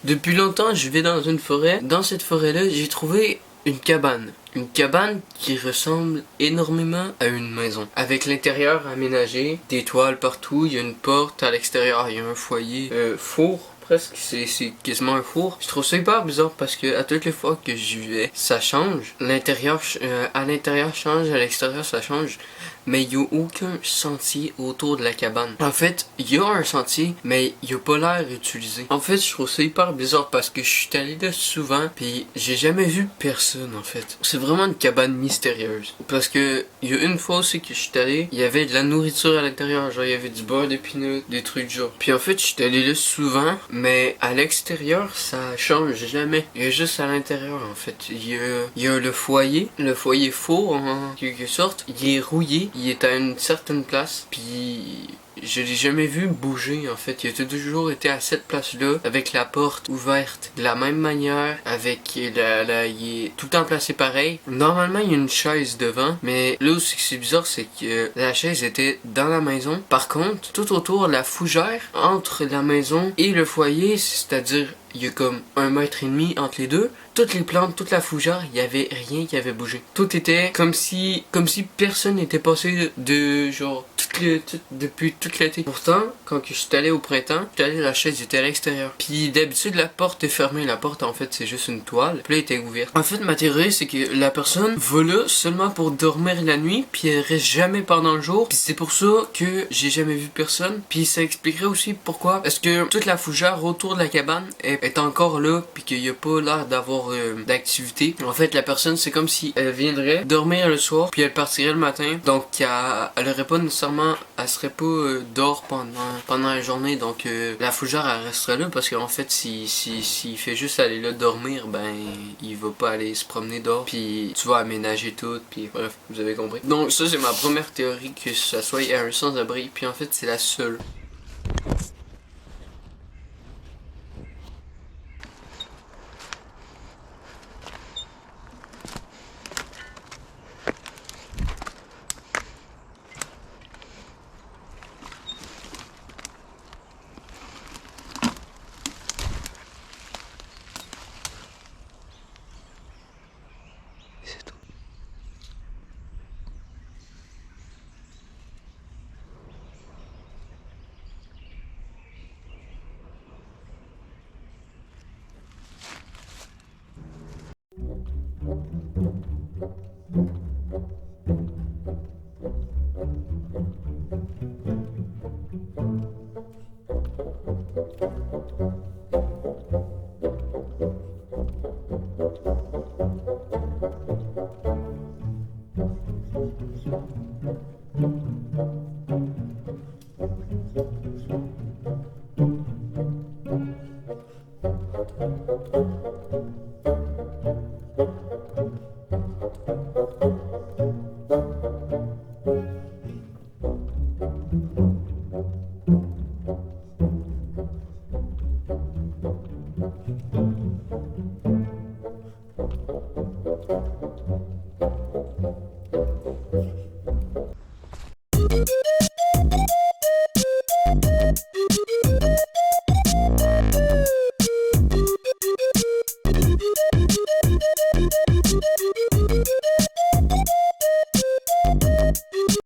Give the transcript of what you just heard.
Depuis longtemps, je vais dans une forêt. Dans cette forêt-là, j'ai trouvé une cabane. Une cabane qui ressemble énormément à une maison. Avec l'intérieur aménagé, des toiles partout, il y a une porte à l'extérieur, il y a un foyer, four. Presque, c'est quasiment un four. Je trouve ça hyper bizarre parce que à toutes les fois que j'y vais, ça change. L'intérieur, à l'intérieur change, à l'extérieur ça change. Mais il n'y a aucun sentier autour de la cabane. En fait, il y a un sentier, mais il n'y a pas l'air utilisé. En fait, je trouve ça hyper bizarre parce que je suis allé là souvent, puis j'ai jamais vu personne en fait. C'est vraiment une cabane mystérieuse. Parce que il y a une fois aussi que je suis allé, il y avait de la nourriture à l'intérieur, genre il y avait du beurre d'épineux, des trucs du genre. Puis en fait, je suis allé là souvent, mais à l'extérieur, ça change jamais. Il y a juste à l'intérieur en fait. Il y a le foyer four en quelque sorte. Il est rouillé, il est à une certaine place, puis je l'ai jamais vu bouger en fait. Il a toujours été à cette place-là, avec la porte ouverte de la même manière, avec il est tout le temps placé pareil. Normalement, il y a une chaise devant, mais là où c'est bizarre, c'est que la chaise était dans la maison. Par contre, tout autour, la fougère entre la maison et le foyer, c'est-à-dire il y a comme 1,5 m entre les deux. Toutes les plantes, toute la fougère, il y avait rien qui avait bougé. Tout était comme si personne n'était passé de genre depuis toute l'été. Pourtant, quand je suis allé au printemps, la chaise était à l'extérieur. Puis d'habitude, la porte est fermée. La porte, en fait, c'est juste une toile. Puis là, elle était ouverte. En fait, ma théorie, c'est que la personne va là seulement pour dormir la nuit, puis elle reste jamais pendant le jour. Puis c'est pour ça que j'ai jamais vu personne. Puis ça expliquerait aussi pourquoi. Parce que toute la fougère autour de la cabane est encore là, puis qu'il n'y a pas l'air d'avoir d'activité. En fait, la personne, c'est comme si elle viendrait dormir le soir, puis elle partirait le matin. Donc, elle aurait pas nécessairement, elle serait pas dehors pendant la journée. Donc, la fougère, elle resterait là, parce qu'en fait, s'il fait juste aller là dormir, ben, il va pas aller se promener dehors, puis tu vas aménager tout, puis bref, vous avez compris. Donc, ça, c'est ma première théorie, que ça soit un sans-abri, puis en fait, c'est la seule. C'est tout.